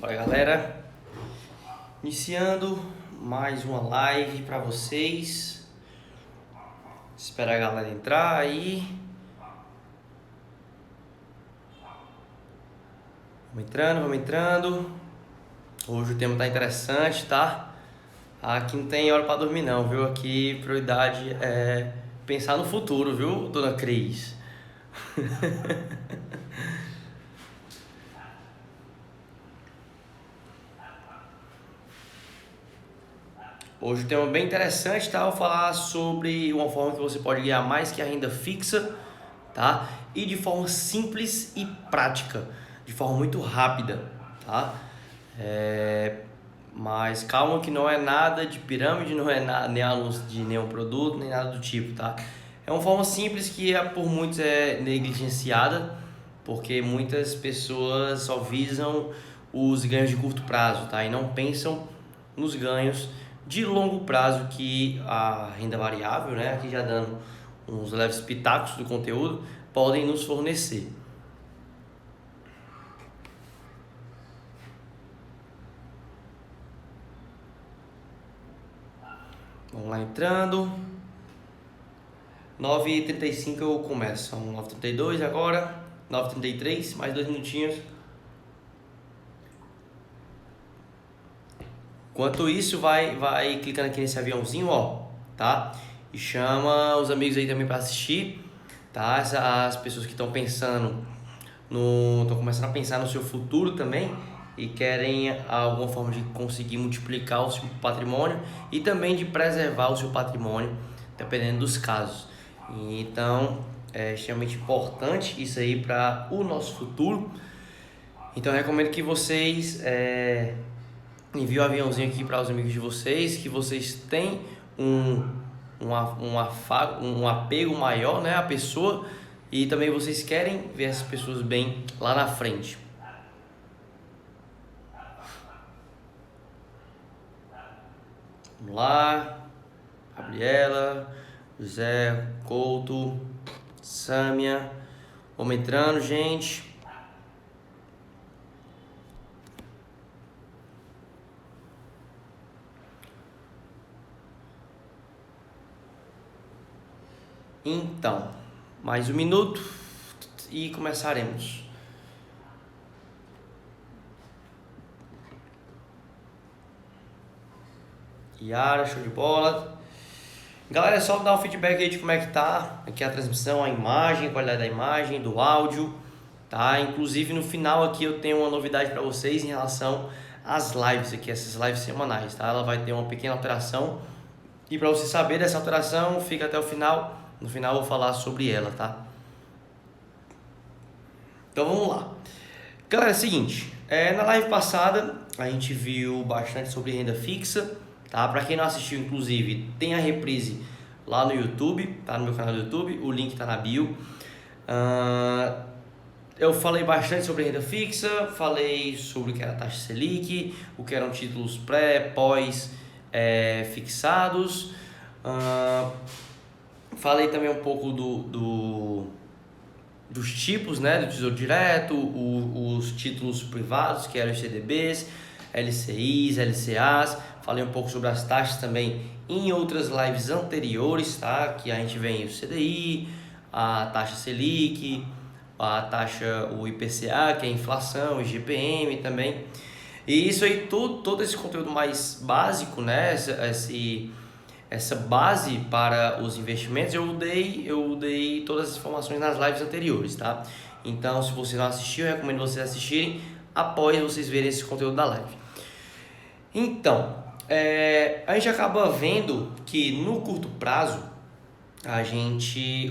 Fala galera, iniciando mais uma live para vocês. Esperar a galera entrar aí. Vamos entrando. Hoje o tema tá interessante, tá? Aqui não tem hora para dormir não, viu? Aqui prioridade é pensar no futuro, viu, dona Cris? Hoje o tema é bem interessante, tá? Eu vou falar sobre uma forma que você pode ganhar mais que a renda fixa, tá? E de forma simples e prática, de forma muito rápida, tá? Mas calma que não é nada de pirâmide, não é nada, nem anúncio de nenhum produto, nem nada do tipo, tá? É uma forma simples que por muitos é negligenciada, porque muitas pessoas só visam os ganhos de curto prazo, tá? E não pensam nos ganhos de longo prazo que a renda variável, né? Aqui já dando uns leves pitacos do conteúdo, podem nos fornecer. Vamos lá entrando. 9h35 eu começo. São 9h32 agora. 9h33, mais 2 minutinhos. Enquanto isso, vai clicando aqui nesse aviãozinho, ó, tá? E chama os amigos aí também para assistir, tá? As pessoas que estão pensando estão começando a pensar no seu futuro também e querem alguma forma de conseguir multiplicar o seu patrimônio e também de preservar o seu patrimônio, dependendo dos casos. Então, é extremamente importante isso aí para o nosso futuro. Então, eu recomendo que vocês enviem o aviãozinho aqui para os amigos de vocês, que vocês têm um apego maior, né, à pessoa, e também vocês querem ver essas pessoas bem lá na frente. Vamos lá, Gabriela, José, Couto, Sâmia, vamos entrando, gente. Então, mais um minuto e começaremos. Yara, show de bola. Galera, é só dar um feedback aí de como é que tá aqui a transmissão, a imagem, a qualidade da imagem, do áudio, tá? Inclusive no final aqui eu tenho uma novidade para vocês em relação às lives aqui, essas lives semanais, tá? Ela vai ter uma pequena alteração e para você saber dessa alteração, fica até o final. No final eu vou falar sobre ela, tá? Então vamos lá. Galera, é o seguinte, na live passada a gente viu bastante sobre renda fixa, tá? Para quem não assistiu, inclusive, tem a reprise lá no YouTube, tá? No meu canal do YouTube, o link tá na bio. Eu falei bastante sobre renda fixa, falei sobre o que era a taxa Selic, o que eram títulos pré, pós, fixados. Falei também um pouco dos tipos, né, do Tesouro Direto, os títulos privados, que eram os CDBs, LCIs, LCAs. Falei um pouco sobre as taxas também em outras lives anteriores, tá? Que a gente vem o CDI, a taxa Selic, a taxa, o IPCA, que é a inflação, o IGPM também. E isso aí, todo esse conteúdo mais básico, né? Essa base para os investimentos, eu dei todas as informações nas lives anteriores, tá? Então, se você não assistiu, eu recomendo vocês assistirem após vocês verem esse conteúdo da live. Então, a gente acaba vendo que no curto prazo,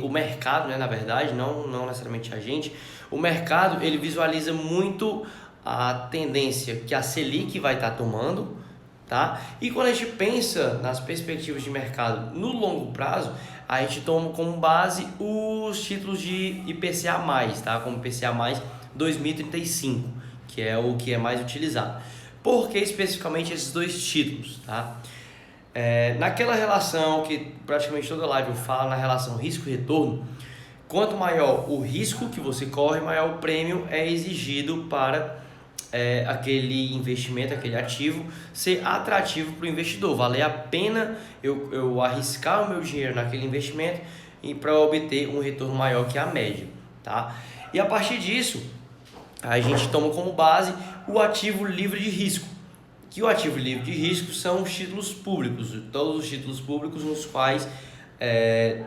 o mercado, né, na verdade, não necessariamente a gente, o mercado ele visualiza muito a tendência que a Selic vai estar tomando, tá? E quando a gente pensa nas perspectivas de mercado no longo prazo, a gente toma como base os títulos de IPCA+, tá? Como IPCA+, 2035, que é o que é mais utilizado. Por que especificamente esses dois títulos, tá? Naquela relação que praticamente toda live eu falo, na relação risco e retorno, quanto maior o risco que você corre, maior o prêmio é exigido para aquele investimento, aquele ativo ser atrativo para o investidor, valer a pena eu arriscar o meu dinheiro naquele investimento e para obter um retorno maior que a média, tá? E a partir disso, a gente toma como base o ativo livre de risco, que o ativo livre de risco são os títulos públicos, todos os títulos públicos nos quais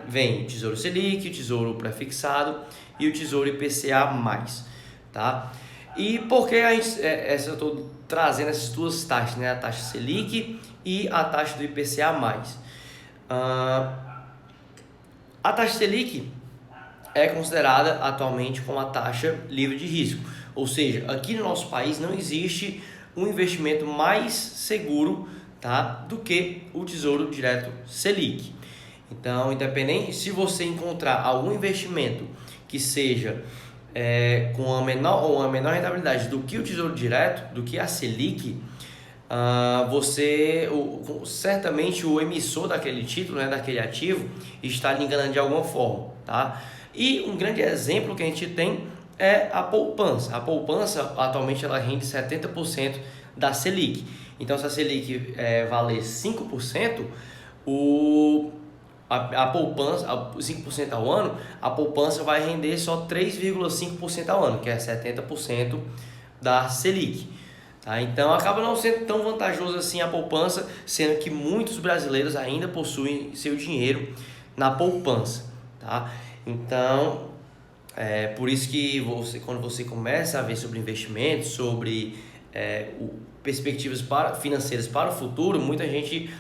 vem o Tesouro Selic, o Tesouro Prefixado e o Tesouro IPCA+, tá? E por que eu estou trazendo essas duas taxas, né? A taxa Selic e a taxa do IPCA+. A taxa Selic é considerada atualmente como a taxa livre de risco, ou seja, aqui no nosso país não existe um investimento mais seguro, tá, do que o Tesouro Direto Selic. Então, independente se você encontrar algum investimento que seja com uma menor rentabilidade do que o Tesouro Direto, do que a Selic, certamente o emissor daquele título, né, daquele ativo, está lhe enganando de alguma forma, tá? E um grande exemplo que a gente tem é a poupança. A poupança atualmente ela rende 70% da Selic. Então, se a Selic valer 5%, a poupança, 5% ao ano, a poupança vai render só 3,5% ao ano, que é 70% da Selic. Tá? Então acaba não sendo tão vantajoso assim a poupança, sendo que muitos brasileiros ainda possuem seu dinheiro na poupança. Tá? Então, por isso que quando você começa a ver sobre investimentos, sobre perspectivas financeiras para o futuro, muita gente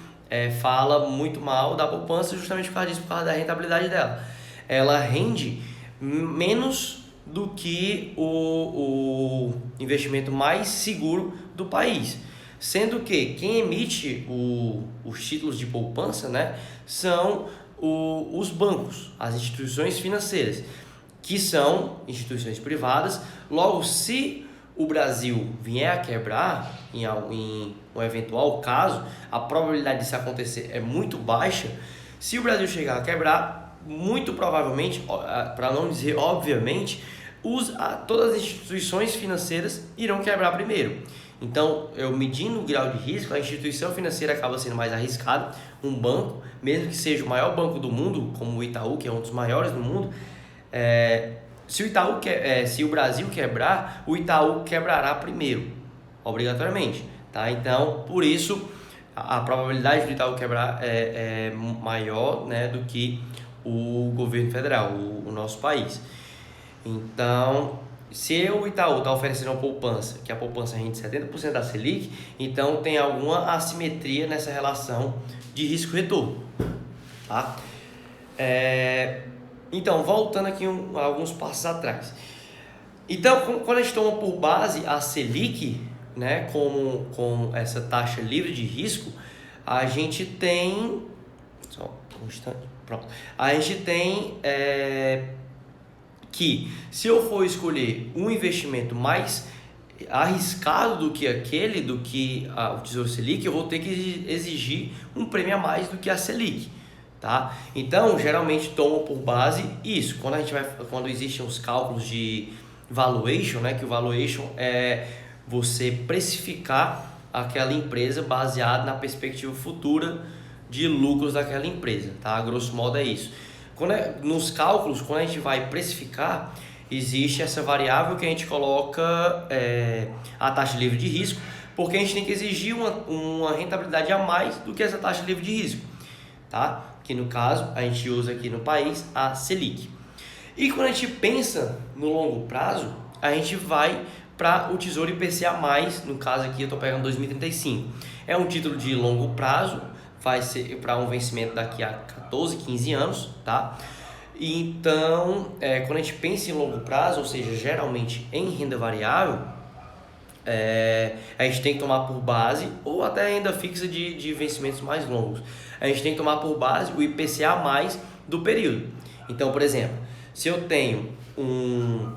fala muito mal da poupança justamente por causa disso, por causa da rentabilidade dela. Ela rende menos do que o investimento mais seguro do país. Sendo que quem emite os títulos de poupança, né, são os bancos, as instituições financeiras, que são instituições privadas. Logo, se o Brasil vier a quebrar, em um eventual caso, a probabilidade disso acontecer é muito baixa. Se o Brasil chegar a quebrar, muito provavelmente, para não dizer obviamente, todas as instituições financeiras irão quebrar primeiro. Então, eu medindo o grau de risco, a instituição financeira acaba sendo mais arriscada. Um banco, mesmo que seja o maior banco do mundo, como o Itaú, que é um dos maiores do mundo, se o Brasil quebrar, o Itaú quebrará primeiro, obrigatoriamente, tá? Então, por isso, a probabilidade do Itaú quebrar é maior, né, do que o governo federal, o nosso país. Então, se o Itaú está oferecendo uma poupança, que a poupança rende 70% da Selic, então tem alguma assimetria nessa relação de risco-retorno, tá? Então, voltando aqui alguns passos atrás. Então, quando a gente toma por base a Selic, né, com essa taxa livre de risco, a gente tem... Só um instante, pronto. A gente tem que, se eu for escolher um investimento mais arriscado do que o Tesouro Selic, eu vou ter que exigir um prêmio a mais do que a Selic. Tá? Então, geralmente tomam por base isso. Quando existem os cálculos de valuation, né, que o valuation é você precificar aquela empresa baseado na perspectiva futura de lucros daquela empresa, tá? Grosso modo é isso. Nos cálculos, quando a gente vai precificar, existe essa variável que a gente coloca a taxa livre de risco, porque a gente tem que exigir uma rentabilidade a mais do que essa taxa livre de risco, tá? Que no caso a gente usa aqui no país a Selic. E quando a gente pensa no longo prazo, a gente vai para o Tesouro IPCA+, no caso aqui eu estou pegando 2035. É um título de longo prazo, vai ser para um vencimento daqui a 14, 15 anos, tá? Então, quando a gente pensa em longo prazo, ou seja, geralmente em renda variável, a gente tem que tomar por base, ou até renda fixa de vencimentos mais longos, a gente tem que tomar por base o IPCA mais do período. Então, por exemplo, se eu tenho um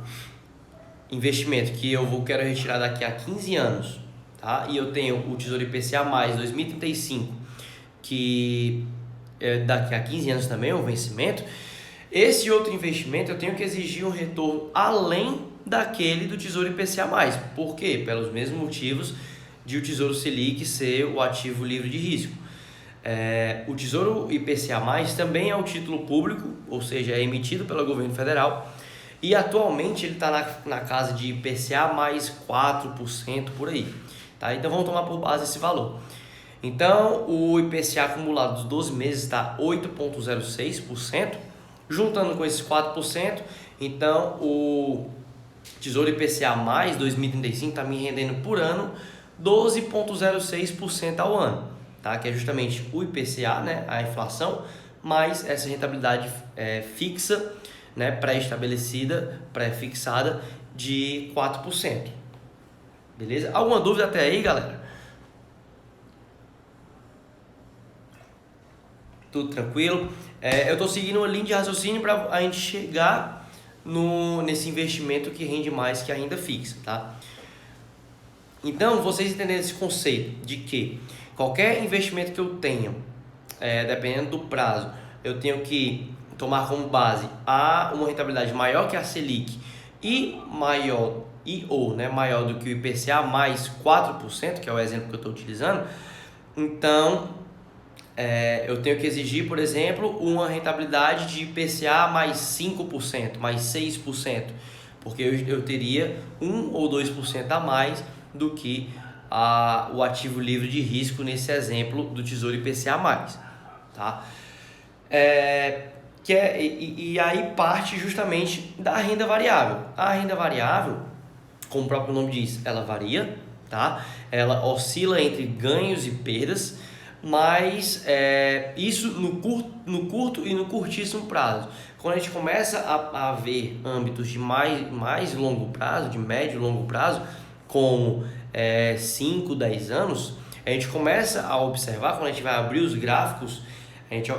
investimento que quero retirar daqui a 15 anos, tá? E eu tenho o Tesouro IPCA mais 2035, que daqui a 15 anos também é um vencimento, esse outro investimento eu tenho que exigir um retorno além daquele do Tesouro IPCA+. Por quê? Pelos mesmos motivos de o Tesouro Selic ser o ativo livre de risco. O Tesouro IPCA+, também é um título público, ou seja, é emitido pelo governo federal, e atualmente ele está na casa de IPCA mais 4% por aí. Tá? Então vamos tomar por base esse valor. Então o IPCA acumulado dos 12 meses está 8,06%, juntando com esses 4%, então o Tesouro IPCA mais 2035 está me rendendo por ano 12,06% ao ano, tá? Que é justamente o IPCA, né, a inflação, mais essa rentabilidade fixa, né, pré-estabelecida, pré-fixada de 4%. Beleza? Alguma dúvida até aí, galera? Tudo tranquilo? Eu estou seguindo uma linha de raciocínio para a gente chegar nesse investimento que rende mais que a renda fixa, tá? Então, vocês entenderem esse conceito de que qualquer investimento que eu tenha, dependendo do prazo, eu tenho que tomar como base uma rentabilidade maior que a Selic e maior do que o IPCA mais 4%, que é o exemplo que eu estou utilizando. Então, eu tenho que exigir, por exemplo, uma rentabilidade de IPCA mais 5%, mais 6%, porque eu teria 1 ou 2% a mais do que o ativo livre de risco nesse exemplo do Tesouro IPCA+. Tá? E aí parte justamente da renda variável. A renda variável, como o próprio nome diz, ela varia, tá? Ela oscila entre ganhos e perdas, mas isso no curto e no curtíssimo prazo. Quando a gente começa a ver âmbitos de mais longo prazo, de médio e longo prazo, como 5, 10 anos, a gente começa a observar, quando a gente vai abrir os gráficos, a gente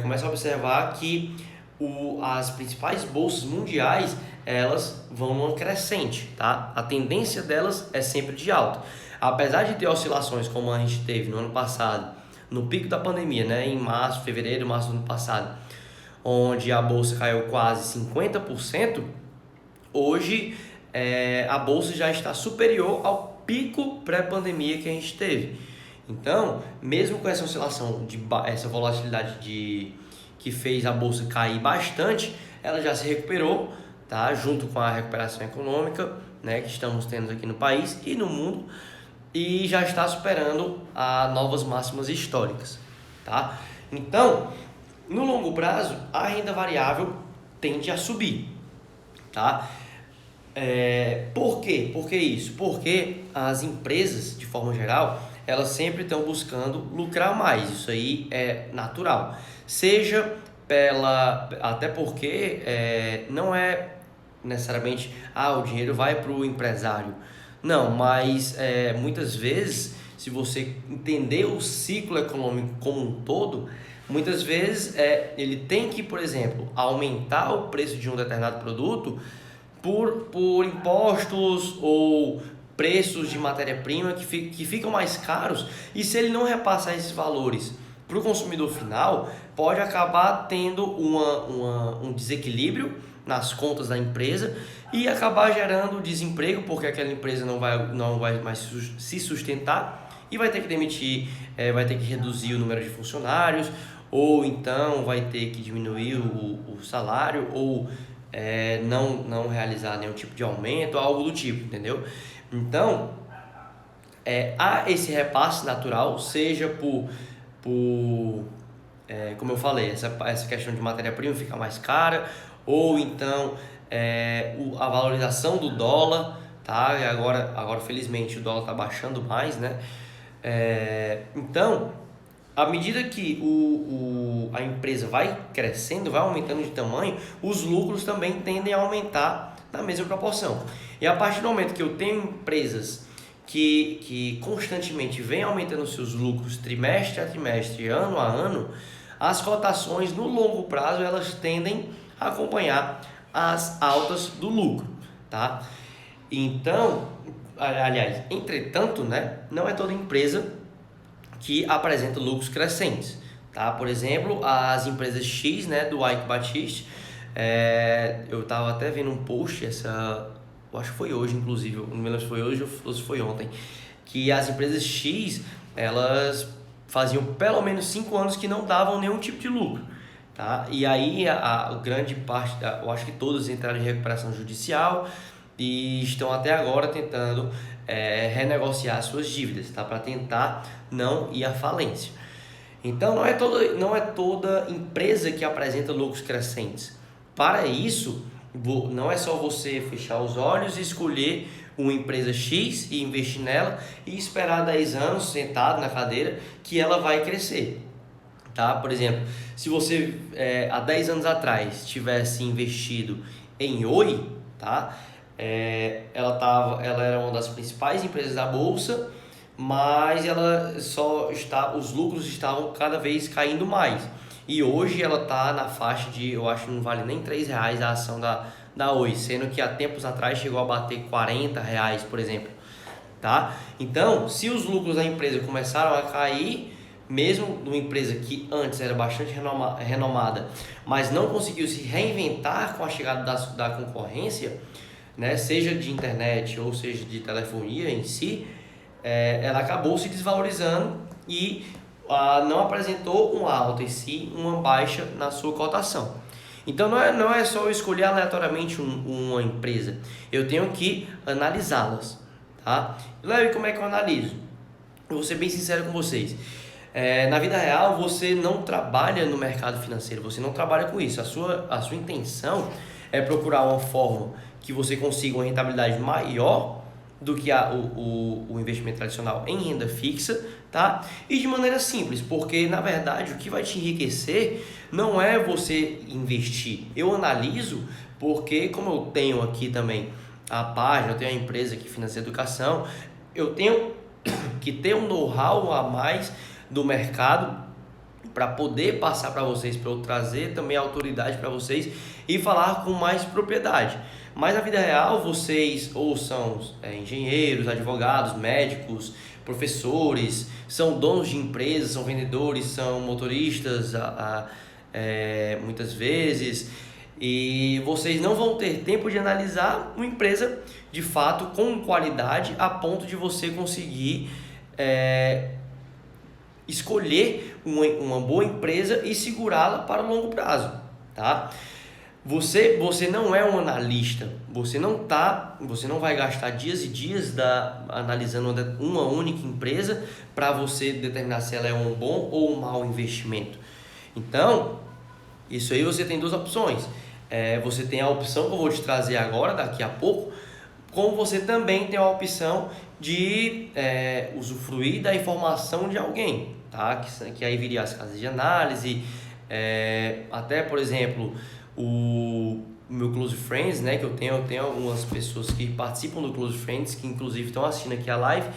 começa a observar que as principais bolsas mundiais, elas vão numa crescente, tá? A tendência delas é sempre de alta. Apesar de ter oscilações como a gente teve no ano passado, no pico da pandemia, né? Em março do ano passado, onde a bolsa caiu quase 50%, hoje a bolsa já está superior ao pico pré-pandemia que a gente teve. Então, mesmo com essa oscilação, essa volatilidade que fez a bolsa cair bastante, ela já se recuperou, tá? Junto com a recuperação econômica, né, que estamos tendo aqui no país e no mundo, e já está superando a novas máximas históricas, tá? Então, no longo prazo, a renda variável tende a subir, tá? Por quê? Por que isso? Porque as empresas, de forma geral, elas sempre estão buscando lucrar mais. Isso aí é natural. Até porque não é necessariamente o dinheiro vai para o empresário. Não, mas muitas vezes, se você entender o ciclo econômico como um todo, muitas vezes ele tem que, por exemplo, aumentar o preço de um determinado produto por impostos ou preços de matéria-prima que ficam mais caros, e se ele não repassar esses valores para o consumidor final, pode acabar tendo um desequilíbrio nas contas da empresa e acabar gerando desemprego, porque aquela empresa não vai mais se sustentar e vai ter que demitir, vai ter que reduzir o número de funcionários, ou então vai ter que diminuir o salário, ou não realizar nenhum tipo de aumento, algo do tipo, entendeu? Então, há esse repasse natural, seja como eu falei, essa questão de matéria-prima fica mais cara, ou então a valorização do dólar, tá? E agora felizmente o dólar está baixando mais, né? Então, à medida que a empresa vai crescendo, vai aumentando de tamanho, os lucros também tendem a aumentar na mesma proporção. E a partir do momento que eu tenho empresas que constantemente vêm aumentando seus lucros trimestre a trimestre, ano a ano, as cotações no longo prazo elas tendem a acompanhar as altas do lucro, tá? Então, entretanto, né, não é toda empresa que apresenta lucros crescentes, tá? Por exemplo, as empresas X, né, do Ike Batiste, eu estava até vendo um post eu acho que foi hoje, inclusive, não me lembro se foi hoje ou se foi ontem, que as empresas X, elas faziam pelo menos 5 anos que não davam nenhum tipo de lucro, tá? E aí a grande parte, eu acho que todos entraram em recuperação judicial e estão até agora tentando renegociar suas dívidas, tá? Para tentar não ir à falência. Então não é toda empresa que apresenta lucros crescentes. Para isso, não é só você fechar os olhos e escolher uma empresa X e investir nela e esperar 10 anos sentado na cadeira que ela vai crescer. Tá? Por exemplo, se você há 10 anos atrás tivesse investido em Oi, tá? Ela era uma das principais empresas da bolsa, mas os lucros estavam cada vez caindo mais. E hoje ela está na faixa de, eu acho que não vale nem R$3 a ação da Oi, sendo que há tempos atrás chegou a bater R$40, por exemplo. Tá? Então, se os lucros da empresa começaram a cair, mesmo numa empresa que antes era bastante renomada, mas não conseguiu se reinventar com a chegada da concorrência, né, seja de internet ou seja de telefonia em si, ela acabou se desvalorizando e não apresentou uma alta e sim uma baixa na sua cotação. Então não é só eu escolher aleatoriamente uma empresa, eu tenho que analisá-las, tá? Léo, como é que eu analiso? Eu vou ser bem sincero com vocês. Na vida real você não trabalha no mercado financeiro, você não trabalha com isso. A sua intenção é procurar uma forma que você consiga uma rentabilidade maior do que o investimento tradicional em renda fixa, tá? E de maneira simples, porque na verdade o que vai te enriquecer não é você investir. Eu analiso porque, como eu tenho aqui também a página, eu tenho a empresa que financia educação, eu tenho que ter um know-how a mais do mercado para poder passar para vocês, para eu trazer também a autoridade para vocês e falar com mais propriedade. Mas na vida real vocês ou são engenheiros, advogados, médicos, professores, são donos de empresas, são vendedores, são motoristas muitas vezes, e vocês não vão ter tempo de analisar uma empresa de fato com qualidade a ponto de você conseguir escolher uma boa empresa e segurá-la para o longo prazo, tá? Você não é um analista, você não vai gastar dias e dias analisando uma única empresa para você determinar se ela é um bom ou um mau investimento. Então, isso aí você tem duas opções. Você tem a opção que eu vou te trazer agora, daqui a pouco, como você também tem a opção de usufruir da informação de alguém, tá? Que aí viria as casas de análise, até, por exemplo, o meu Close Friends, né, que eu tenho algumas pessoas que participam do Close Friends, que inclusive estão assistindo aqui a live,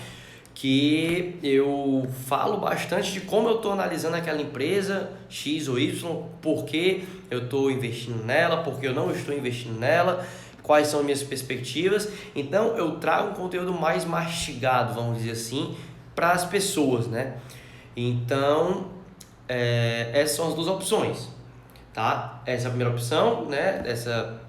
que eu falo bastante de como eu estou analisando aquela empresa X ou Y, por que eu estou investindo nela, por que eu não estou investindo nela, quais são minhas perspectivas. Então eu trago um conteúdo mais mastigado, vamos dizer assim, para as pessoas, né? Então essas são as duas opções, tá? Essa é a primeira opção, né? Essa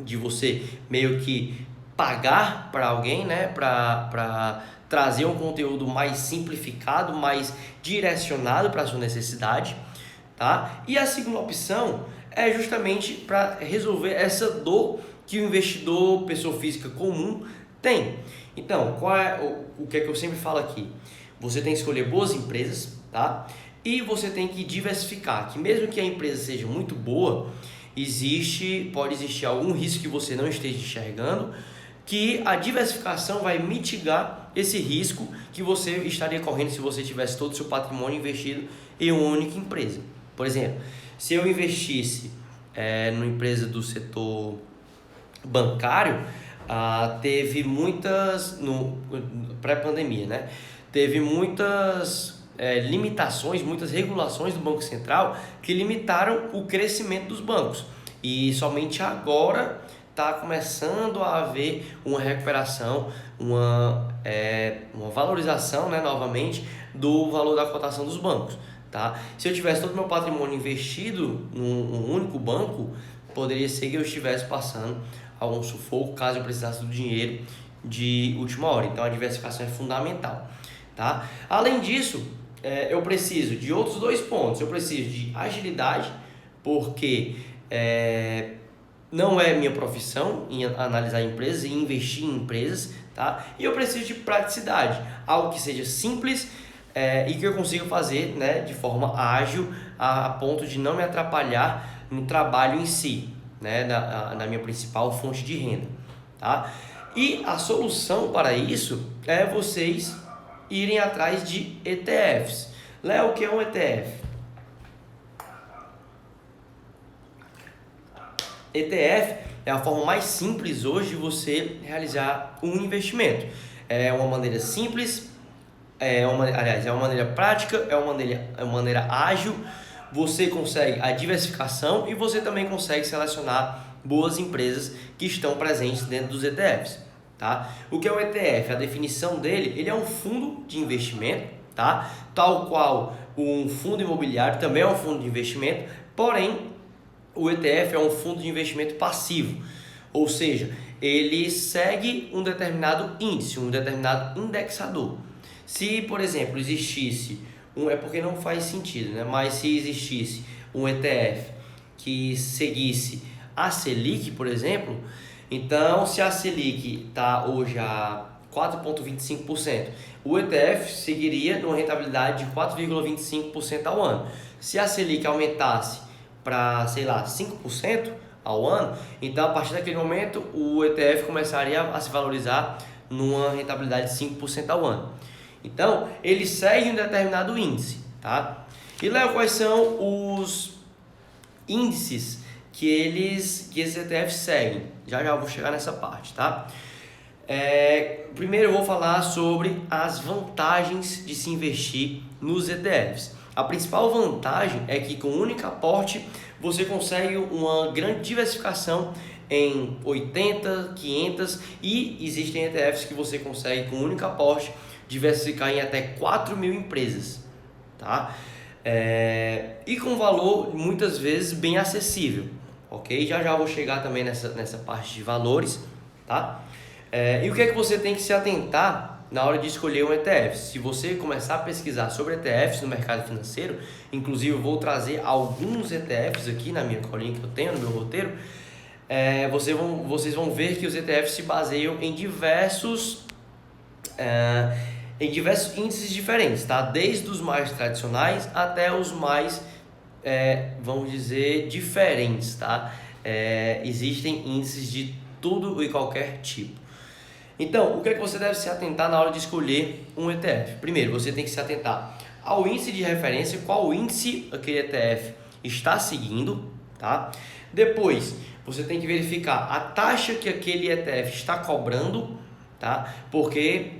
de você meio que pagar para alguém, né? Para trazer um conteúdo mais simplificado, mais direcionado para a sua necessidade, tá? E a segunda opção é justamente para resolver essa dor que o investidor, pessoa física comum, tem. Então, o que é que eu sempre falo aqui? Você tem que escolher boas empresas, tá? E você tem que diversificar, que mesmo que a empresa seja muito boa, pode existir algum risco que você não esteja enxergando, que a diversificação vai mitigar esse risco que você estaria correndo se você tivesse todo o seu patrimônio investido em uma única empresa. Por exemplo, se eu investisse numa empresa do setor bancário, teve muitas, no pré-pandemia, né? Teve muitas limitações, muitas regulações do Banco Central que limitaram o crescimento dos bancos. E somente agora está começando a haver uma recuperação, uma valorização, né, novamente, do valor da cotação dos bancos, tá? Se eu tivesse todo o meu patrimônio investido num único banco, poderia ser que eu estivesse passando algum sufoco caso eu precisasse do dinheiro de última hora. Então a diversificação é fundamental, tá? Além disso, eu preciso de outros 2 pontos. Eu preciso de agilidade, porque não é minha profissão em analisar empresas e investir em empresas, tá? E eu preciso de praticidade, algo que seja simples e que eu consiga fazer, né, de forma ágil, a ponto de não me atrapalhar no trabalho em si, né, na minha principal fonte de renda, tá? E a solução para isso é vocês irem atrás de ETFs. Léo, o que é um ETF? ETF é a forma mais simples hoje de você realizar um investimento. É uma maneira simples, é uma maneira prática, é uma maneira ágil. Você consegue a diversificação e você também consegue selecionar boas empresas que estão presentes dentro dos ETFs, tá? O que é o ETF? A definição dele, ele é um fundo de investimento, tá? Tal qual um fundo imobiliário também é um fundo de investimento, porém o ETF é um fundo de investimento passivo, ou seja, ele segue um determinado índice, um determinado indexador. Se, por exemplo, existisse é porque não faz sentido, né? Mas se existisse um ETF que seguisse a Selic, por exemplo, então se a Selic está hoje a 4,25%, o ETF seguiria numa rentabilidade de 4,25% ao ano. Se a Selic aumentasse para, sei lá, 5% ao ano, então a partir daquele momento o ETF começaria a se valorizar numa rentabilidade de 5% ao ano. Então, ele segue um determinado índice, tá? E, Léo, quais são os índices que esses ETFs seguem? Já eu vou chegar nessa parte, tá? Primeiro eu vou falar sobre as vantagens de se investir nos ETFs. A principal vantagem é que com um único aporte você consegue uma grande diversificação em 80, 500 e existem ETFs que você consegue com um único aporte diversificar em até 4.000 empresas, tá? E com valor muitas vezes bem acessível, ok? Já vou chegar também nessa parte de valores, tá? E o que é que você tem que se atentar na hora de escolher um ETF? Se você começar a pesquisar sobre ETFs no mercado financeiro, inclusive eu vou trazer alguns ETFs aqui na minha colinha que eu tenho no meu roteiro, vocês vão ver que os ETFs se baseiam em diversos índices diferentes, tá? Desde os mais tradicionais até os mais, vamos dizer, diferentes, tá? Existem índices de tudo e qualquer tipo. Então, o que é que você deve se atentar na hora de escolher um ETF? Primeiro, você tem que se atentar ao índice de referência, qual índice aquele ETF está seguindo, tá? Depois, você tem que verificar a taxa que aquele ETF está cobrando, tá? Porque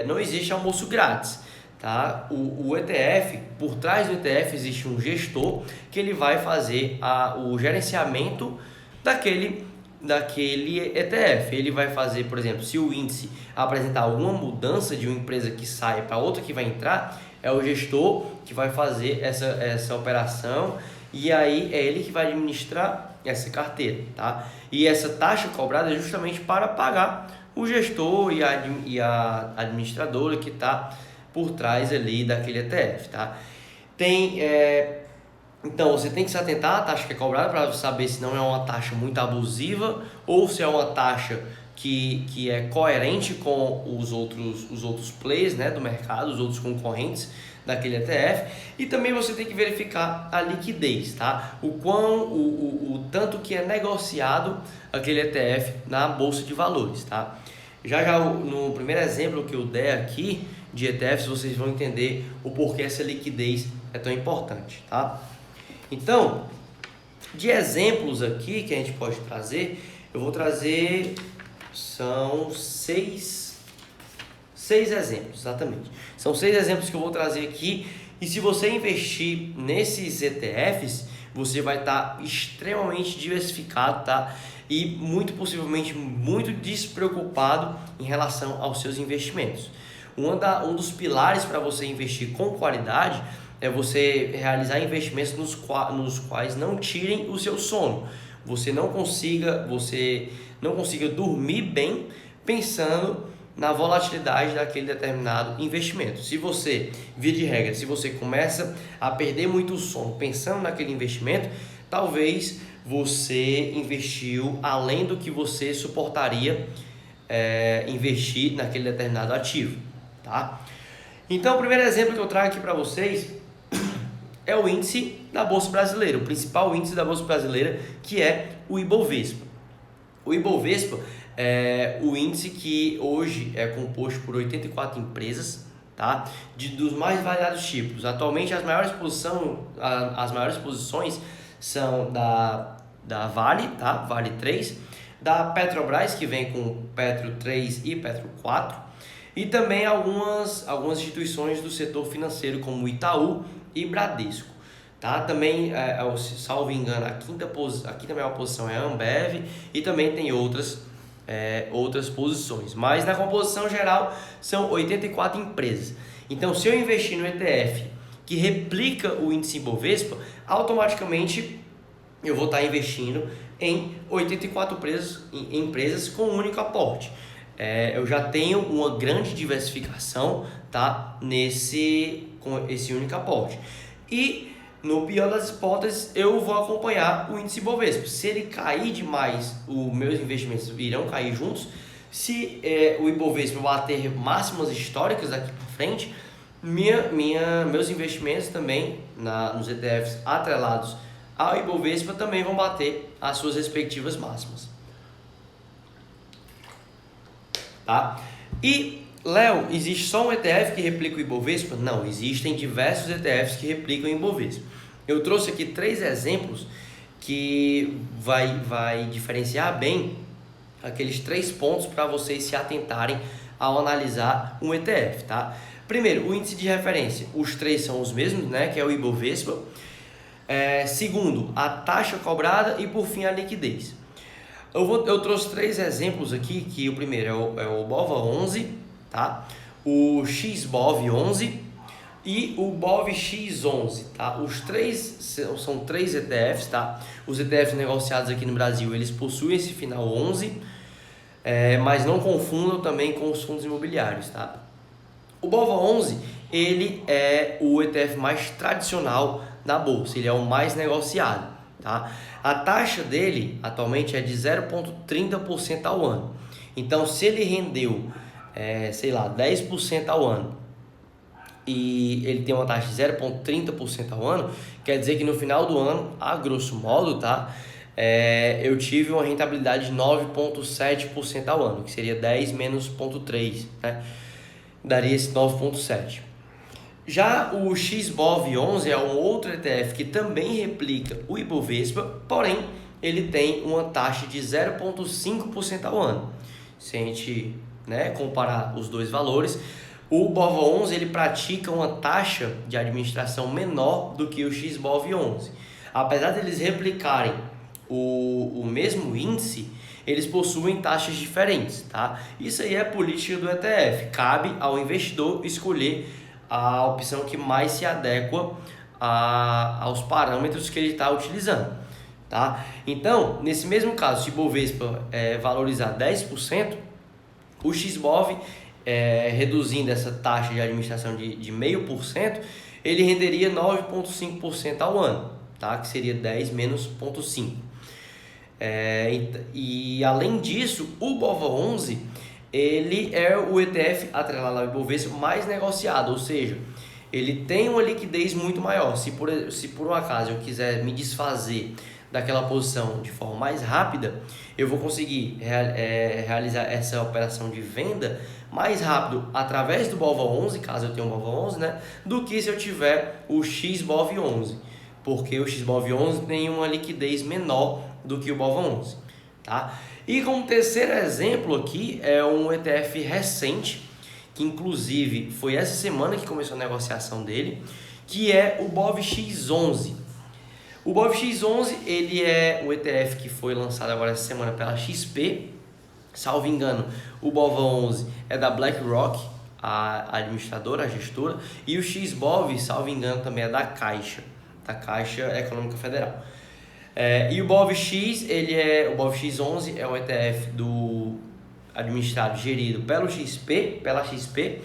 não existe almoço grátis, tá? O ETF, por trás do ETF existe um gestor que ele vai fazer o gerenciamento daquele ETF. Ele vai fazer, por exemplo, se o índice apresentar alguma mudança de uma empresa que sai para outra que vai entrar, é o gestor que vai fazer essa operação e aí é ele que vai administrar essa carteira, tá? E essa taxa cobrada é justamente para pagar o gestor e a administradora que está por trás ali daquele ETF, tá? Então você tem que se atentar à taxa que é cobrada para saber se não é uma taxa muito abusiva ou se é uma taxa que é coerente com os outros players, né, do mercado, os outros concorrentes daquele ETF. E também você tem que verificar a liquidez, tá? O tanto que é negociado aquele ETF na bolsa de valores, tá? Já no primeiro exemplo que eu der aqui de ETFs, vocês vão entender o porquê essa liquidez é tão importante, tá? Então, de exemplos aqui que a gente pode trazer, eu vou trazer, são seis exemplos, exatamente. São 6 exemplos que eu vou trazer aqui, e se você investir nesses ETFs, você vai estar extremamente diversificado, tá? E muito possivelmente muito despreocupado em relação aos seus investimentos. Um dos pilares para você investir com qualidade é você realizar investimentos nos quais não tirem o seu sono. você não consiga dormir bem pensando na volatilidade daquele determinado investimento. Se você, via de regra, se você começa a perder muito o sono pensando naquele investimento, talvez você investiu além do que você suportaria investir naquele determinado ativo, tá? Então, o primeiro exemplo que eu trago aqui para vocês é o índice da Bolsa Brasileira, o principal índice da Bolsa Brasileira, que é o Ibovespa. O Ibovespa é o índice que hoje é composto por 84 empresas, tá? Dos mais variados tipos. Atualmente, as maiores posições são da Vale, tá? Vale 3, da Petrobras, que vem com Petro 3 e Petro 4, e também algumas instituições do setor financeiro, como Itaú e Bradesco, tá? Também, salvo engano, a quinta maior posição é a Ambev, e também tem outras posições, mas na composição geral são 84 empresas. Então, se eu investir no ETF que replica o índice Ibovespa, automaticamente eu vou estar investindo em 84 empresas com um único aporte. Eu já tenho uma grande diversificação, tá? Com esse único aporte. E no pior das hipóteses, eu vou acompanhar o índice Ibovespa. Se ele cair demais, os meus investimentos irão cair juntos. Se o Ibovespa bater máximas históricas daqui para frente, meus investimentos também nos ETFs atrelados ao Ibovespa também vão bater as suas respectivas máximas. Tá? E, Léo, existe só um ETF que replica o Ibovespa? Não, existem diversos ETFs que replicam o Ibovespa. Eu trouxe aqui 3 exemplos que vai diferenciar bem aqueles 3 pontos para vocês se atentarem ao analisar um ETF, tá? Primeiro, o índice de referência. Os 3 são os mesmos, né? Que é o Ibovespa. Segundo, a taxa cobrada e, por fim, a liquidez. Eu trouxe 3 exemplos aqui, que o primeiro é o BOVA11, tá? O XBOV11 e o BOVX11, tá? Os 3 são 3 ETFs, tá? Os ETFs negociados aqui no Brasil, eles possuem esse final 11, mas não confundam também com os fundos imobiliários, tá? O BOVA11, ele é o ETF mais tradicional da bolsa, ele é o mais negociado, tá? A taxa dele atualmente é de 0,30% ao ano. Então, se ele rendeu, 10% ao ano e ele tem uma taxa de 0,30% ao ano, quer dizer que no final do ano, a grosso modo, tá? Eu tive uma rentabilidade de 9,7% ao ano, que seria 10 menos 0,3, né? Daria esse 9,7%. Já o XBOV11 é um outro ETF que também replica o Ibovespa, porém ele tem uma taxa de 0,5% ao ano. Se a gente comparar os dois valores, o BOVA11 ele pratica uma taxa de administração menor do que o XBOV11. Apesar de eles replicarem o mesmo índice, eles possuem taxas diferentes, tá? Isso aí é política do ETF. Cabe ao investidor escolher a opção que mais se adequa aos parâmetros que ele está utilizando, tá? Então, nesse mesmo caso, se o Ibovespa valorizar 10%, o XBOV, reduzindo essa taxa de administração de 0,5%, ele renderia 9,5% ao ano, tá? Que seria 10 menos 0,5%. E além disso, o BOVA11 ele é o ETF atrelado ao Ibovespa mais negociado, ou seja, ele tem uma liquidez muito maior. Se por um acaso eu quiser me desfazer daquela posição de forma mais rápida, eu vou conseguir realizar essa operação de venda mais rápido através do BOVA11, caso eu tenha um BOVA11, né, do que se eu tiver o XBOV11, porque o XBOV11 tem uma liquidez menor do que o BOVA11, tá? E como terceiro exemplo aqui é um ETF recente, que inclusive foi essa semana que começou a negociação dele, que é o BOVX11. O BOVX11 ele é um ETF que foi lançado agora essa semana pela XP, salvo engano, o BOVA11 é da BlackRock, a administradora, a gestora, e o XBOV, salvo engano, também é da Caixa Econômica Federal. E o BOVX, o BOVX11 é um ETF administrado, gerido pela XP.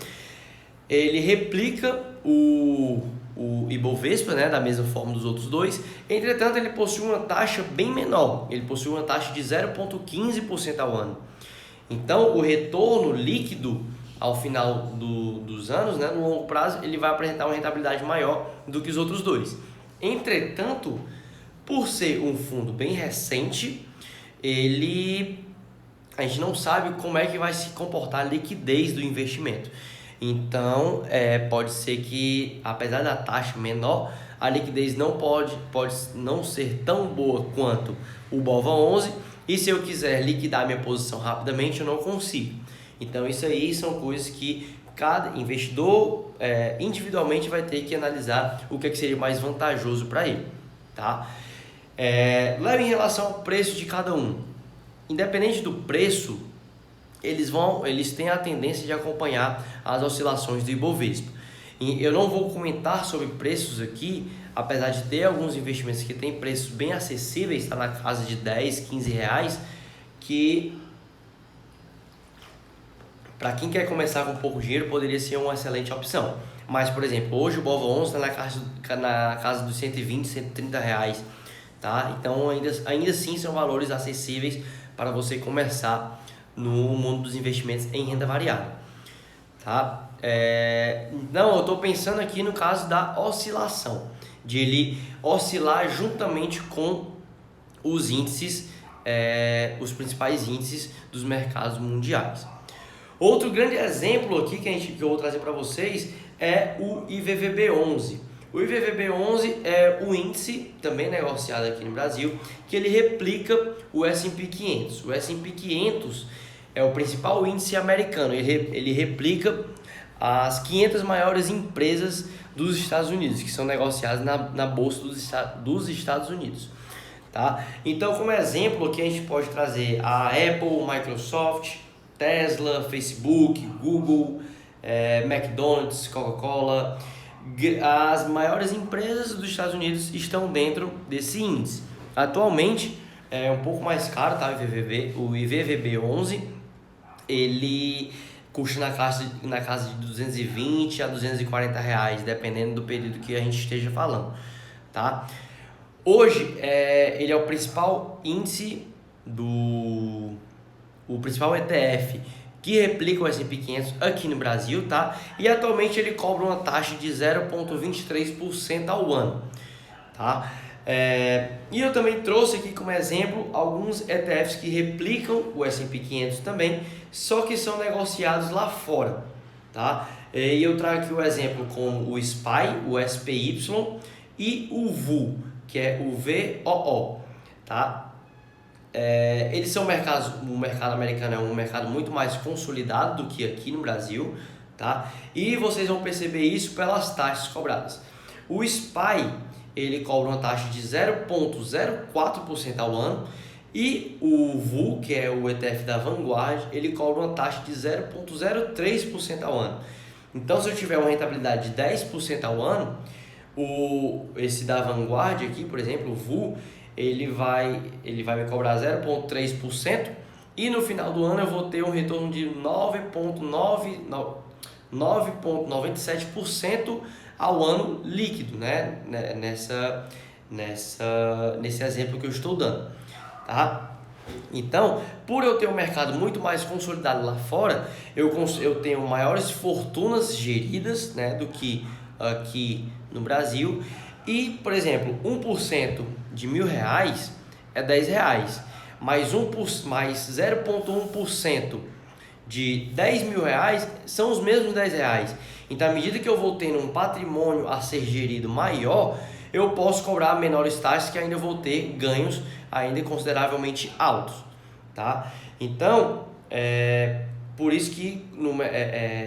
Ele replica o Ibovespa, né, da mesma forma dos outros dois. Entretanto, ele possui uma taxa bem menor. Ele possui uma taxa de 0,15% ao ano. Então, o retorno líquido ao final dos anos, né, no longo prazo, ele vai apresentar uma rentabilidade maior do que os outros dois. Entretanto, por ser um fundo bem recente, a gente não sabe como é que vai se comportar a liquidez do investimento. Então, pode ser que, apesar da taxa menor, a liquidez não pode não ser tão boa quanto o BOVA11, e se eu quiser liquidar minha posição rapidamente, eu não consigo. Então, isso aí são coisas que cada investidor individualmente vai ter que analisar o que seria mais vantajoso para ele, tá? Leva em relação ao preço de cada um. Independente do preço, eles têm a tendência de acompanhar as oscilações do Ibovespa. E eu não vou comentar sobre preços aqui, apesar de ter alguns investimentos que têm preços bem acessíveis, está na casa de 10, 15 reais, que para quem quer começar com pouco dinheiro poderia ser uma excelente opção. Mas, por exemplo, hoje o BOVA11 está na casa dos 120, 130 reais. Tá? Então, ainda assim, são valores acessíveis para você começar no mundo dos investimentos em renda variável. Tá? Não, eu estou pensando aqui no caso da oscilação, de ele oscilar juntamente com os índices, os principais índices dos mercados mundiais. Outro grande exemplo aqui que eu vou trazer para vocês é o IVVB11. O IVVB11 é o índice, também negociado aqui no Brasil, que ele replica o S&P 500. O S&P 500 é o principal índice americano, ele replica as 500 maiores empresas dos Estados Unidos, que são negociadas na Bolsa dos Estados Unidos. Tá? Então, como exemplo, aqui a gente pode trazer a Apple, Microsoft, Tesla, Facebook, Google, McDonald's, Coca-Cola. As maiores empresas dos Estados Unidos estão dentro desse índice. Atualmente é um pouco mais caro, tá? O IVVB11 ele custa na casa de 220 a 240 reais, dependendo do período que a gente esteja falando, tá? Hoje ele é o principal índice o principal ETF que replica o S&P 500 aqui no Brasil, tá? E atualmente ele cobra uma taxa de 0,23% ao ano, tá? E eu também trouxe aqui como exemplo alguns ETFs que replicam o S&P 500 também, só que são negociados lá fora, tá? E eu trago aqui o exemplo como o SPY, o SPY e o VOO, que é o VOO, tá? Eles são o mercado americano é um mercado muito mais consolidado do que aqui no Brasil, tá? E vocês vão perceber isso pelas taxas cobradas. O SPY, ele cobra uma taxa de 0,04% ao ano, e o VOO, que é o ETF da Vanguard, ele cobra uma taxa de 0,03% ao ano. Então, se eu tiver uma rentabilidade de 10% ao ano, esse da Vanguard aqui, por exemplo, o VOO, ele vai me cobrar 0,3%, e no final do ano eu vou ter um retorno de 9,97% ao ano líquido, né? Nesse exemplo que eu estou dando, tá? Então, por eu ter um mercado muito mais consolidado lá fora, eu tenho maiores fortunas geridas, né, do que aqui no Brasil. E, por exemplo, 1% de R$1.000 é R$10, mais 0,1% de R$10.000 são os mesmos R$10. Então, à medida que eu vou tendo um patrimônio a ser gerido maior, eu posso cobrar menores taxas, que ainda vou ter ganhos ainda consideravelmente altos, tá? Então, por isso que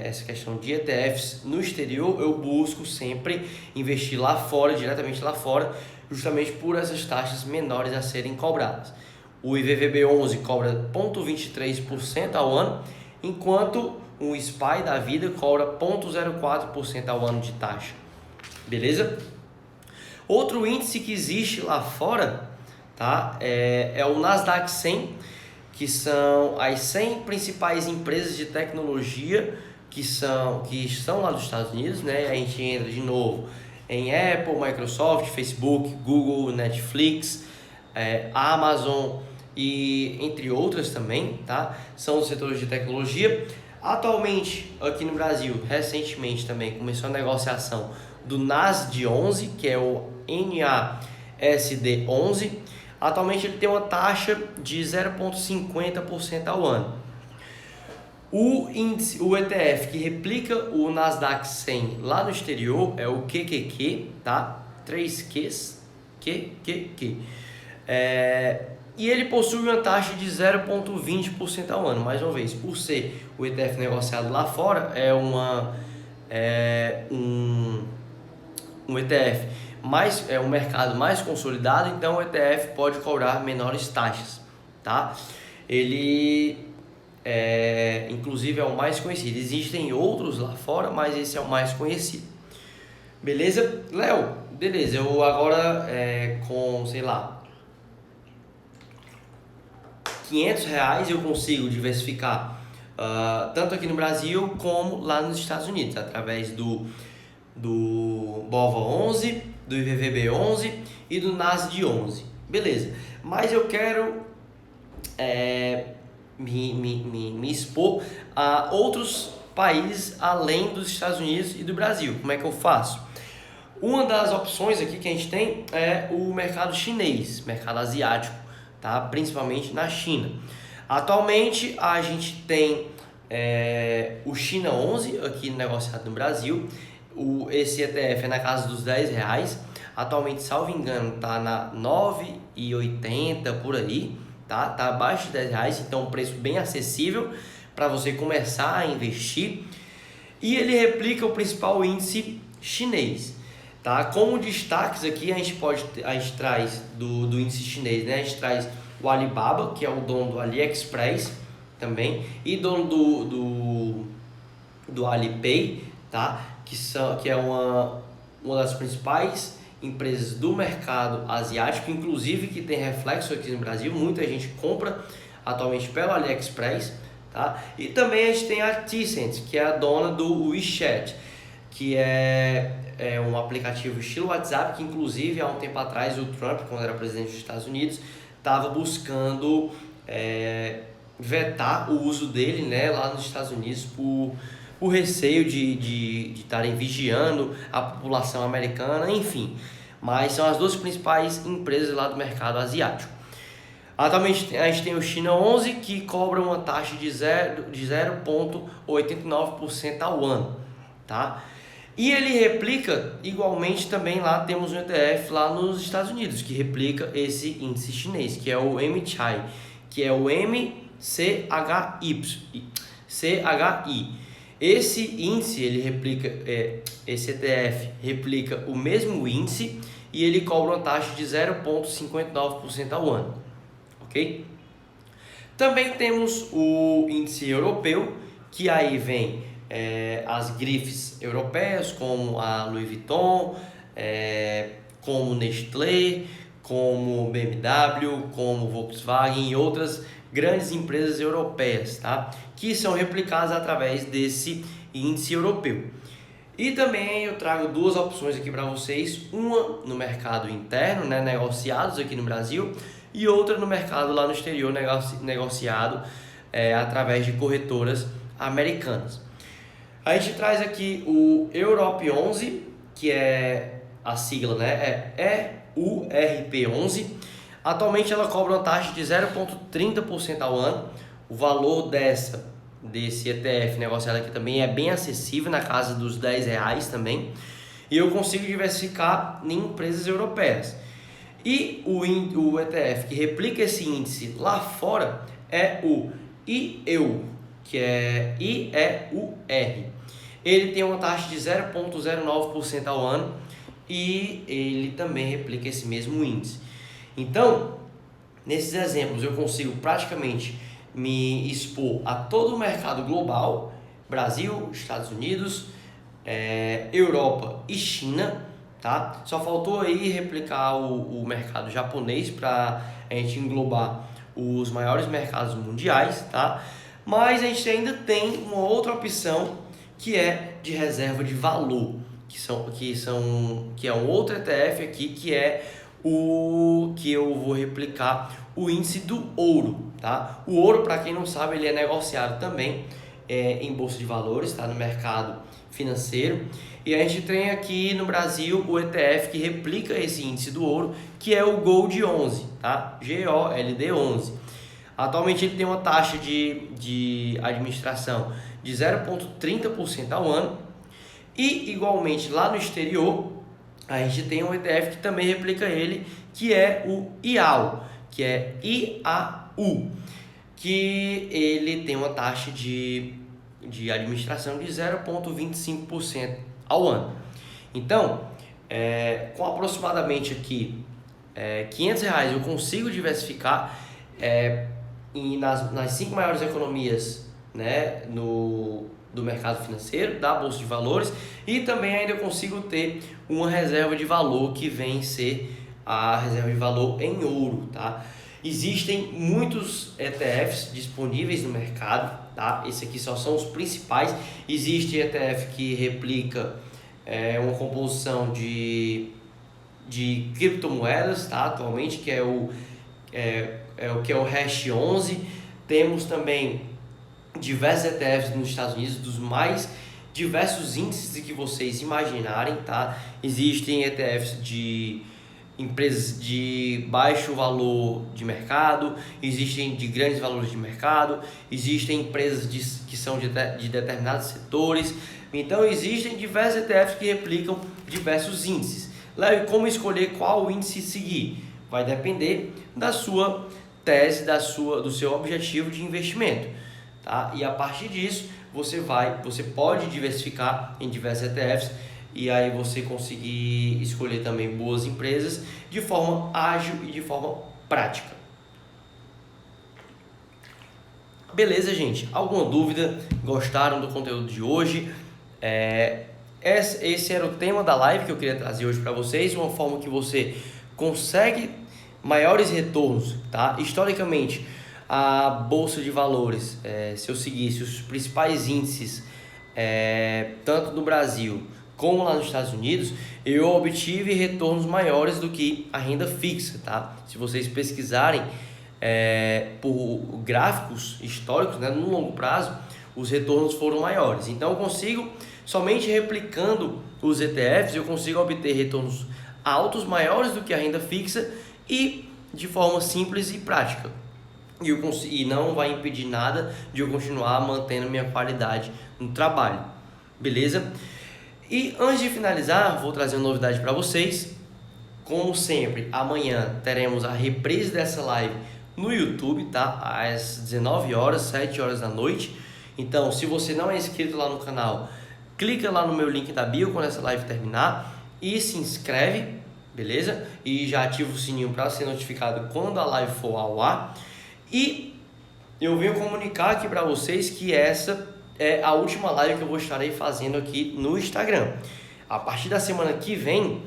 essa questão de ETFs no exterior, eu busco sempre investir lá fora, diretamente lá fora, justamente por essas taxas menores a serem cobradas. O IVVB11 cobra 0,23% ao ano, enquanto o SPY da vida cobra 0,04% ao ano de taxa. Beleza? Outro índice que existe lá fora, tá? É o Nasdaq 100, que são as 100 principais empresas de tecnologia que estão lá dos Estados Unidos, né? A gente entra de novo em Apple, Microsoft, Facebook, Google, Netflix, Amazon e entre outras também, tá? São os setores de tecnologia. Atualmente, aqui no Brasil, recentemente também começou a negociação do NASD 11, que é o NASD 11. Atualmente ele tem uma taxa de 0,50% ao ano. O ETF que replica o Nasdaq 100 lá no exterior é o QQQ, tá? 3Qs, QQQ. E ele possui uma taxa de 0,20% ao ano. Mais uma vez, por ser o ETF negociado lá fora, é um ETF um mercado mais consolidado, então o ETF pode cobrar menores taxas, tá? Ele inclusive é o mais conhecido. Existem outros lá fora, mas esse é o mais conhecido. Beleza? Léo, beleza, eu agora com, sei lá, R$500 eu consigo diversificar tanto aqui no Brasil como lá nos Estados Unidos, através do BOVA 11, do IVVB 11 e do NASD 11. Beleza, mas eu quero me expor a outros países além dos Estados Unidos e do Brasil. Como é que eu faço? Uma das opções aqui que a gente tem é o mercado chinês, mercado asiático, tá? Principalmente na China. Atualmente a gente tem o China 11 aqui negociado no Brasil. Esse ETF é na casa dos R$10. Atualmente, salvo engano, está na 9,80 por aí, tá? Tá abaixo de R$10, então um preço bem acessível para você começar a investir. E ele replica o principal índice chinês, tá? Como destaques aqui a gente traz do índice chinês, né? A gente traz o Alibaba, que é o dono do AliExpress também, e dono do Alipay, tá? Que é uma das principais empresas do mercado asiático, inclusive que tem reflexo aqui no Brasil. Muita gente compra atualmente pelo AliExpress, tá? E também a gente tem a Tencent, que é a dona do WeChat, que é um aplicativo estilo WhatsApp, que inclusive há um tempo atrás o Trump, quando era presidente dos Estados Unidos, estava buscando vetar o uso dele, né, lá nos Estados Unidos por receio de estarem vigiando a população americana, enfim. Mas são as duas principais empresas lá do mercado asiático. Atualmente a gente tem o China 11, que cobra uma taxa de 0,89% ao ano, tá? E ele replica igualmente também, lá temos um ETF lá nos Estados Unidos, que replica esse índice chinês, que é o MCHI, que é o MCHI. Esse índice, ele replica, esse ETF replica o mesmo índice e ele cobra uma taxa de 0,59% ao ano, ok? Também temos o índice europeu, que aí vem as grifes europeias, como a Louis Vuitton, como Nestlé, como BMW, como Volkswagen e outras grandes empresas europeias, tá? Que são replicadas através desse índice europeu. E também eu trago duas opções aqui para vocês, uma no mercado interno, né, negociados aqui no Brasil, e outra no mercado lá no exterior, negociado através de corretoras americanas. A gente traz aqui o Europe 11, que é a sigla, né, EURP11. Atualmente ela cobra uma taxa de 0,30% ao ano. O valor desse ETF negociado aqui também é bem acessível, na casa dos R$10 também. E eu consigo diversificar em empresas europeias. E o ETF que replica esse índice lá fora é o IEUR, que é IEUR. Ele tem uma taxa de 0,09% ao ano e ele também replica esse mesmo índice. Então, nesses exemplos eu consigo praticamente me expor a todo o mercado global, Brasil, Estados Unidos, Europa e China, tá? Só faltou aí replicar o mercado japonês para a gente englobar os maiores mercados mundiais, tá? Mas a gente ainda tem uma outra opção que é de reserva de valor, que é um outro ETF aqui, que é o que eu vou replicar, o índice do ouro, tá? O ouro, para quem não sabe, ele é negociado também em bolsa de valores, tá? No mercado financeiro. E a gente tem aqui no Brasil o ETF que replica esse índice do ouro, que é o Gold 11, tá? GOLD 11. Atualmente ele tem uma taxa de administração de 0,30% ao ano. E igualmente lá no exterior, a gente tem um ETF que também replica ele, que é o IAU, que é IAU, que ele tem uma taxa de administração de 0,25% ao ano. Então, com aproximadamente aqui R$500 eu consigo diversificar nas 5 maiores economias, né, do mercado financeiro, da Bolsa de Valores, e também ainda eu consigo ter uma reserva de valor que vem ser a reserva de valor em ouro, tá? Existem muitos ETFs disponíveis no mercado, tá? Esse aqui só são os principais. Existe ETF que replica uma composição de criptomoedas, tá? Atualmente, que é o Hash 11. Temos também diversos ETFs nos Estados Unidos, dos mais diversos índices que vocês imaginarem, tá? Existem ETFs de empresas de baixo valor de mercado, existem de grandes valores de mercado, existem empresas que são de determinados setores. Então existem diversos ETFs que replicam diversos índices. Léo, como escolher qual índice seguir? Vai depender da sua tese, do seu objetivo de investimento, tá? E a partir disso você pode diversificar em diversos ETFs e aí você conseguir escolher também boas empresas de forma ágil e de forma prática. Beleza, gente? Alguma dúvida? Gostaram do conteúdo de hoje? Esse era o tema da live que eu queria trazer hoje para vocês, uma forma que você consegue maiores retornos, tá? Historicamente, a Bolsa de Valores, se eu seguisse os principais índices, tanto no Brasil como lá nos Estados Unidos, eu obtive retornos maiores do que a renda fixa, tá? Se vocês pesquisarem por gráficos históricos, né, no longo prazo, os retornos foram maiores. Então eu consigo, somente replicando os ETFs, eu consigo obter retornos altos, maiores do que a renda fixa e de forma simples e prática. E não vai impedir nada de eu continuar mantendo minha qualidade no trabalho, beleza? E antes de finalizar, vou trazer uma novidade para vocês. Como sempre, amanhã teremos a reprise dessa live no YouTube, tá? Às 19 horas, 7 horas da noite. Então, se você não é inscrito lá no canal, clica lá no meu link da bio quando essa live terminar e se inscreve, beleza? E já ativa o sininho para ser notificado quando a live for ao ar. E eu venho comunicar aqui para vocês que essa é a última live que eu vou estarei fazendo aqui no Instagram. A partir da semana que vem,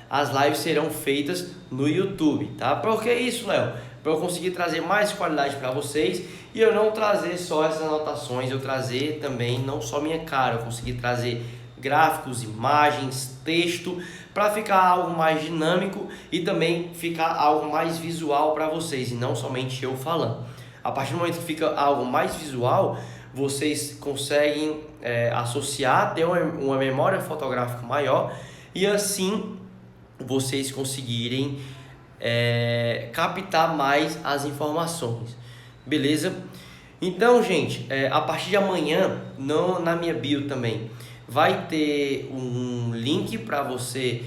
as lives serão feitas no YouTube, tá? Por que isso, Léo? Para eu conseguir trazer mais qualidade para vocês e eu não trazer só essas anotações, eu trazer também não só minha cara, eu conseguir trazer gráficos, imagens, texto, para ficar algo mais dinâmico e também ficar algo mais visual para vocês e não somente eu falando. A partir do momento que fica algo mais visual, vocês conseguem associar, ter uma memória fotográfica maior e assim vocês conseguirem captar mais as informações, beleza? Então, gente, a partir de amanhã, na minha bio também, vai ter um link para você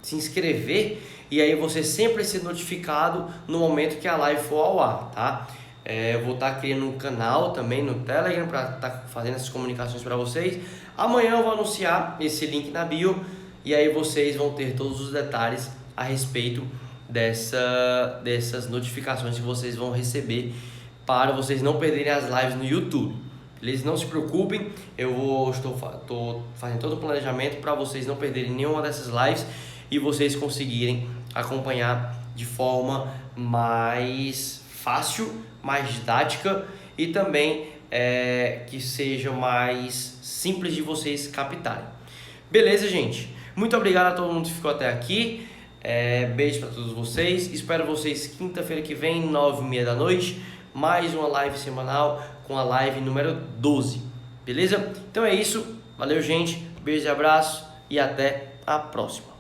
se inscrever e aí você sempre ser notificado no momento que a live for ao ar, tá? Eu vou estar criando um canal também no Telegram para estar fazendo essas comunicações para vocês. Amanhã eu vou anunciar esse link na bio e aí vocês vão ter todos os detalhes a respeito dessas notificações que vocês vão receber para vocês não perderem as lives no YouTube, beleza? Não se preocupem, estou fazendo todo o planejamento para vocês não perderem nenhuma dessas lives e vocês conseguirem acompanhar de forma mais fácil, mais didática e também que seja mais simples de vocês captarem. Beleza, gente? Muito obrigado a todo mundo que ficou até aqui. Beijo para todos vocês. Espero vocês quinta-feira que vem, 9h30 da noite. Mais uma live semanal com a live número 12. Beleza? Então é isso. Valeu, gente. Beijo e abraço. E até a próxima.